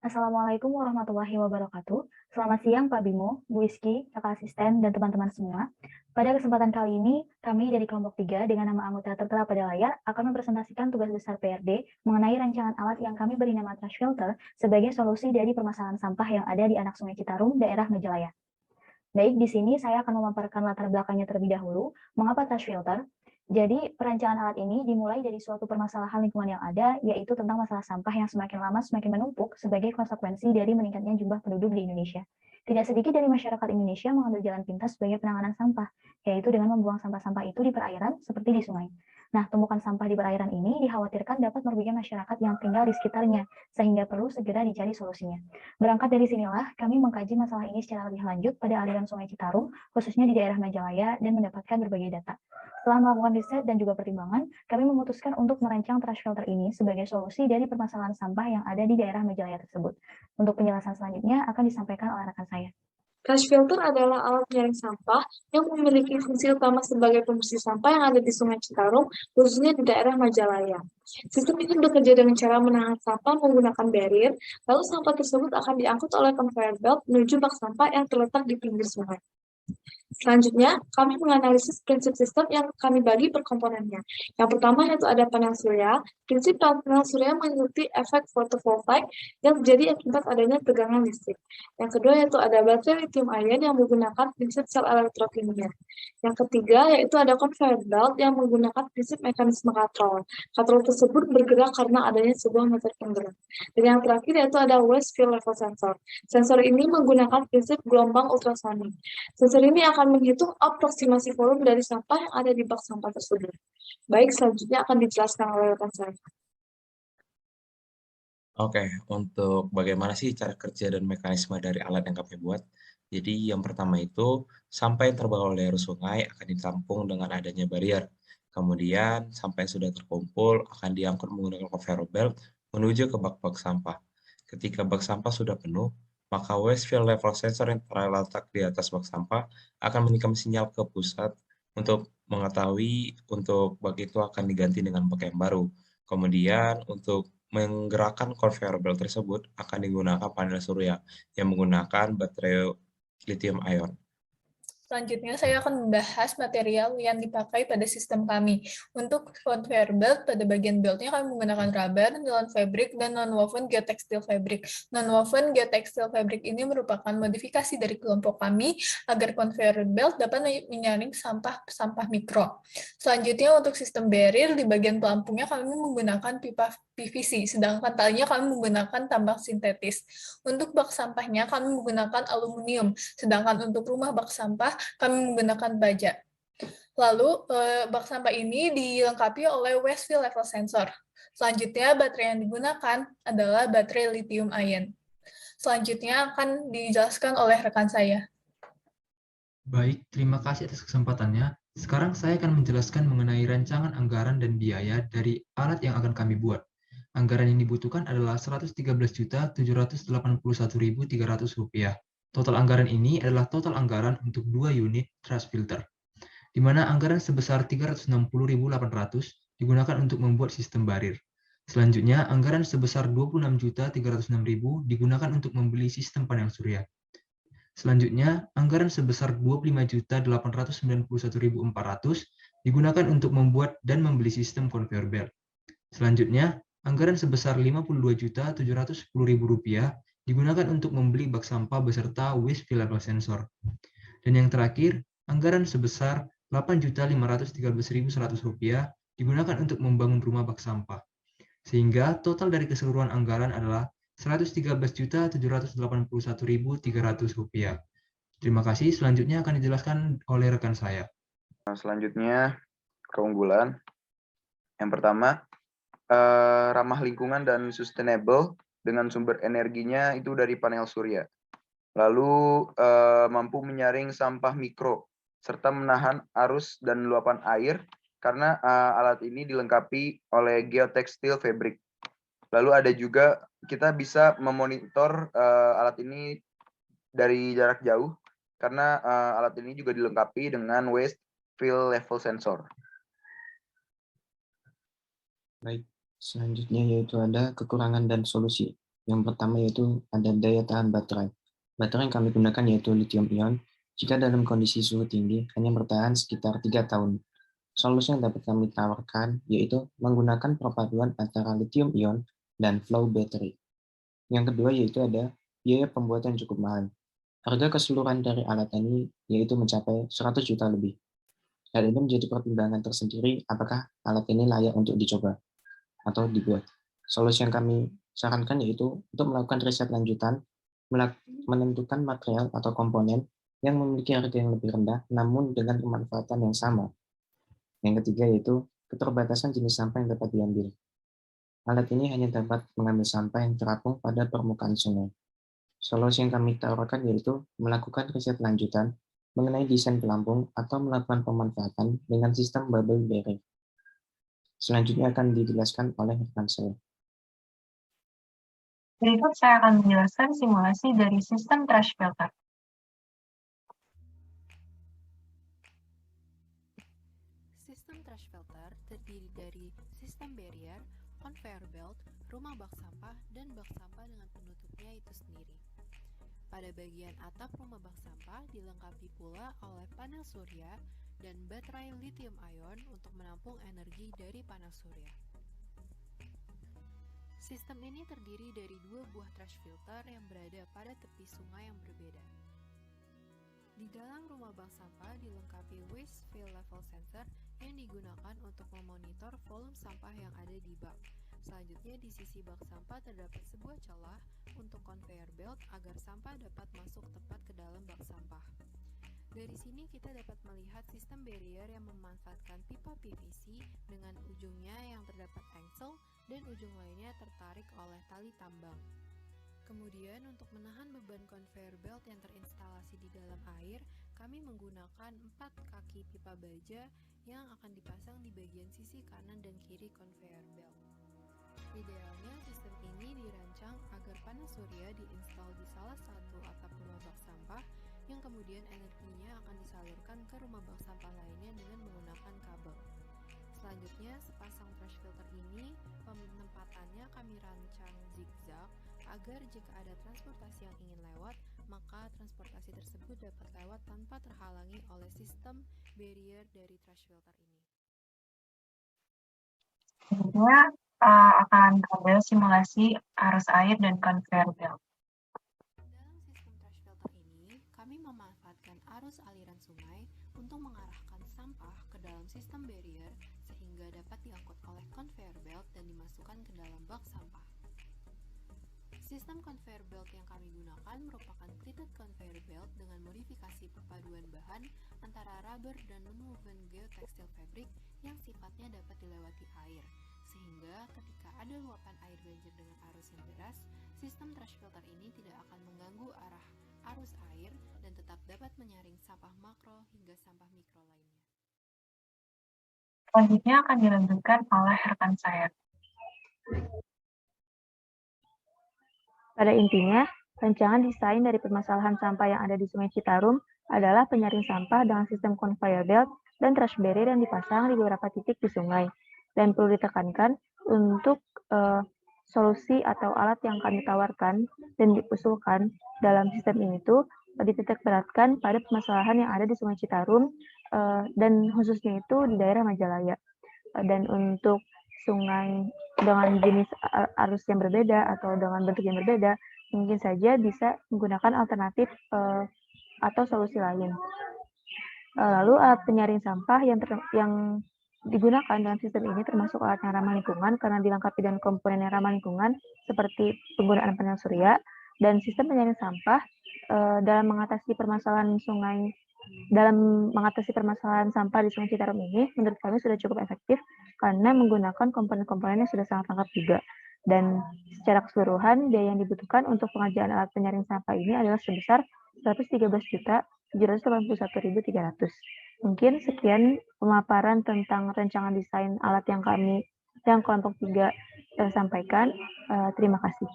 Assalamualaikum warahmatullahi wabarakatuh. Selamat siang Pak Bimo, Bu Iski, Kakak Asisten, dan teman-teman semua. Pada kesempatan kali ini, kami dari kelompok 3 dengan nama anggota tertera pada layar akan mempresentasikan tugas besar PRD mengenai rancangan alat yang kami beri nama trash filter sebagai solusi dari permasalahan sampah yang ada di anak Sungai Citarum, daerah Majalaya. Baik, di sini saya akan memaparkan latar belakangnya terlebih dahulu, mengapa trash filter. Jadi, perancangan alat ini dimulai dari suatu permasalahan lingkungan yang ada, yaitu tentang masalah sampah yang semakin lama semakin menumpuk sebagai konsekuensi dari meningkatnya jumlah penduduk di Indonesia. Tidak sedikit dari masyarakat Indonesia mengambil jalan pintas sebagai penanganan sampah, yaitu dengan membuang sampah-sampah itu di perairan seperti di sungai. Nah, tumpukan sampah di perairan ini dikhawatirkan dapat merugikan masyarakat yang tinggal di sekitarnya, sehingga perlu segera dicari solusinya. Berangkat dari sinilah, kami mengkaji masalah ini secara lebih lanjut pada aliran Sungai Citarum, khususnya di daerah Majalaya, dan mendapatkan berbagai data. Setelah melakukan riset dan juga pertimbangan, kami memutuskan untuk merancang trash filter ini sebagai solusi dari permasalahan sampah yang ada di daerah Majalaya tersebut. Untuk penjelasan selanjutnya akan disampaikan oleh rekan saya. Trash filter adalah alat penyaring sampah yang memiliki fungsi utama sebagai pembersih sampah yang ada di Sungai Citarum, khususnya di daerah Majalaya. Sistem ini bekerja dengan cara menahan sampah menggunakan barrier, lalu sampah tersebut akan diangkut oleh conveyor belt menuju bak sampah yang terletak di pinggir sungai. Selanjutnya, kami menganalisis prinsip sistem yang kami bagi per komponennya. Yang pertama yaitu ada panel surya. Prinsip panel surya mengikuti efek fotovoltaik yang terjadi akibat adanya tegangan listrik. Yang kedua yaitu ada baterai lithium ion yang menggunakan prinsip sel elektrokimia. Yang ketiga yaitu ada conveyor belt yang menggunakan prinsip mekanisme katrol. Katrol tersebut bergerak karena adanya sebuah meter penggerak. Dan yang terakhir yaitu ada waste field level sensor. Sensor ini menggunakan prinsip gelombang ultrasonik. Sensor ini akan menghitung aproksimasi volume dari sampah yang ada di bak sampah tersebut. Baik, selanjutnya akan dijelaskan oleh rekan saya. Oke, untuk bagaimana sih cara kerja dan mekanisme dari alat yang kami buat? Jadi yang pertama itu, sampah yang terbawa oleh arus sungai akan ditampung dengan adanya barrier. Kemudian, sampah yang sudah terkumpul akan diangkut menggunakan conveyor belt menuju ke bak-bak sampah. Ketika bak sampah sudah penuh, maka waste field level sensor yang terletak di atas bak sampah akan mengirim sinyal ke pusat untuk mengetahui untuk bak itu akan diganti dengan bak yang baru. Kemudian untuk menggerakkan conveyor belt tersebut akan digunakan panel surya yang menggunakan baterai lithium ion. Selanjutnya, saya akan membahas material yang dipakai pada sistem kami. Untuk conveyor belt, pada bagian beltnya kami menggunakan rubber, nilon fabric, dan non-woven geotextile fabric. Non-woven geotextile fabric ini merupakan modifikasi dari kelompok kami agar conveyor belt dapat menyaring sampah-sampah mikro. Selanjutnya, untuk sistem barrier, di bagian pelampungnya kami menggunakan pipa PVC, sedangkan talinya kami menggunakan tambang sintetis. Untuk bak sampahnya kami menggunakan aluminium, sedangkan untuk rumah bak sampah kami menggunakan baja. Lalu, bak sampah ini dilengkapi oleh waste field level sensor. Selanjutnya, baterai yang digunakan adalah baterai lithium ion. Selanjutnya akan dijelaskan oleh rekan saya. Baik, terima kasih atas kesempatannya. Sekarang saya akan menjelaskan mengenai rancangan anggaran dan biaya dari alat yang akan kami buat. Anggaran yang dibutuhkan adalah Rp113.781.300. Total anggaran ini adalah total anggaran untuk 2 unit trash filter, di mana anggaran sebesar Rp360.800 digunakan untuk membuat sistem barir. Selanjutnya, anggaran sebesar Rp26.306.000 digunakan untuk membeli sistem panel surya. Selanjutnya, anggaran sebesar Rp25.891.400 digunakan untuk membuat dan membeli sistem conveyor belt. Selanjutnya, anggaran sebesar Rp52.710.000 digunakan untuk membeli bak sampah beserta waste field level sensor. Dan yang terakhir, anggaran sebesar Rp8.513.100 digunakan untuk membangun rumah bak sampah. Sehingga total dari keseluruhan anggaran adalah Rp113.781.300. Terima kasih. Selanjutnya akan dijelaskan oleh rekan saya. Selanjutnya, keunggulan. Yang pertama, ramah lingkungan dan sustainable dengan sumber energinya itu dari panel surya. Lalu mampu menyaring sampah mikro serta menahan arus dan luapan air karena alat ini dilengkapi oleh geotextile fabric. Lalu ada juga kita bisa memonitor alat ini dari jarak jauh karena alat ini juga dilengkapi dengan waste field level sensor. Baik, selanjutnya yaitu ada kekurangan dan solusi. Yang pertama yaitu ada daya tahan baterai. Baterai yang kami gunakan yaitu lithium ion. Jika dalam kondisi suhu tinggi, hanya bertahan sekitar 3 tahun. Solusi yang dapat kami tawarkan yaitu menggunakan perpaduan antara lithium ion dan flow battery. Yang kedua yaitu ada biaya pembuatan yang cukup mahal. Harga keseluruhan dari alat ini yaitu mencapai 100 juta lebih. Hal ini menjadi pertimbangan tersendiri apakah alat ini layak untuk dicoba atau dibuat. Solusi yang kami sarankan yaitu untuk melakukan riset lanjutan, menentukan material atau komponen yang memiliki harga yang lebih rendah namun dengan pemanfaatan yang sama. Yang ketiga yaitu keterbatasan jenis sampah yang dapat diambil. Alat ini hanya dapat mengambil sampah yang terapung pada permukaan sungai. Solusi yang kami tawarkan yaitu melakukan riset lanjutan mengenai desain pelampung atau melakukan pemanfaatan dengan sistem bubble barrier. Selanjutnya akan dijelaskan oleh rekan saya. Berikut saya akan menjelaskan simulasi dari sistem trash filter. Sistem trash filter terdiri dari sistem barrier, conveyor belt, rumah bak sampah, dan bak sampah dengan penutupnya itu sendiri. Pada bagian atap rumah bak sampah dilengkapi pula oleh panel surya dan baterai lithium ion untuk menampung energi dari panel surya. Sistem ini terdiri dari 2 buah trash filter yang berada pada tepi sungai yang berbeda. Di dalam rumah bank sampah dilengkapi waste fill level sensor yang digunakan untuk memonitor volume sampah yang ada di bak. Selanjutnya di sisi bak sampah terdapat sebuah celah untuk conveyor belt agar sampah dapat masuk tepat ke dalam bak sampah. Dari sini kita dapat melihat sistem barrier yang memanfaatkan pipa PVC dengan ujungnya yang terdapat engsel dan ujung lainnya tertarik oleh tali tambang. Kemudian untuk menahan beban conveyor belt yang terinstalasi di dalam air, kami menggunakan 4 kaki pipa baja yang akan dipasang di bagian sisi kanan dan kiri conveyor belt. Idealnya sistem ini dirancang agar panel surya diinstal di salah satu atap rumah bak sampah yang kemudian energinya akan disalurkan ke rumah bak sampah lainnya dengan menggunakan kabel. Selanjutnya, sepasang trash filter ini penempatannya kami rancang zigzag agar jika ada transportasi yang ingin lewat, maka transportasi tersebut dapat lewat tanpa terhalangi oleh sistem barrier dari trash filter ini. Selanjutnya akan tampil simulasi arus air dan conveyor belt. Dalam sistem trash filter ini, kami memanfaatkan arus aliran sungai untuk mengarahkan sampah ke dalam sistem barrier sehingga dapat diangkut oleh conveyor belt dan dimasukkan ke dalam bak sampah. Sistem conveyor belt yang kami gunakan merupakan pleated conveyor belt dengan modifikasi perpaduan bahan antara rubber dan non-woven geotextile fabric yang sifatnya dapat dilewati air, sehingga ketika ada luapan air banjir dengan arus yang deras, sistem trash filter ini tidak akan mengganggu arah arus air dan tetap dapat menyaring sampah makro hingga sampah mikro lainnya. Selanjutnya akan dilanjutkan oleh rekan saya. Pada intinya, rancangan desain dari permasalahan sampah yang ada di Sungai Citarum adalah penyaring sampah dengan sistem conveyor belt dan trash barrier yang dipasang di beberapa titik di sungai. Dan perlu ditekankan untuk solusi atau alat yang kami tawarkan dan diusulkan dalam sistem ini tuh dititik beratkan pada permasalahan yang ada di Sungai Citarum dan khususnya itu di daerah Majalaya. Dan untuk sungai dengan jenis arus yang berbeda atau dengan bentuk yang berbeda, mungkin saja bisa menggunakan alternatif atau solusi lain. Lalu alat penyaring sampah yang digunakan dalam sistem ini termasuk alat yang ramah lingkungan karena dilengkapi dengan komponen yang ramah lingkungan seperti penggunaan panel surya, dan sistem penyaring sampah dalam mengatasi permasalahan sampah di Sungai Citarum ini menurut kami sudah cukup efektif karena menggunakan komponen-komponen yang sudah sangat lengkap juga. Dan secara keseluruhan biaya yang dibutuhkan untuk pengerjaan alat penyaring sampah ini adalah sebesar 113.781.300. Mungkin sekian pemaparan tentang rancangan desain alat yang kelompok 3 sampaikan. Terima kasih.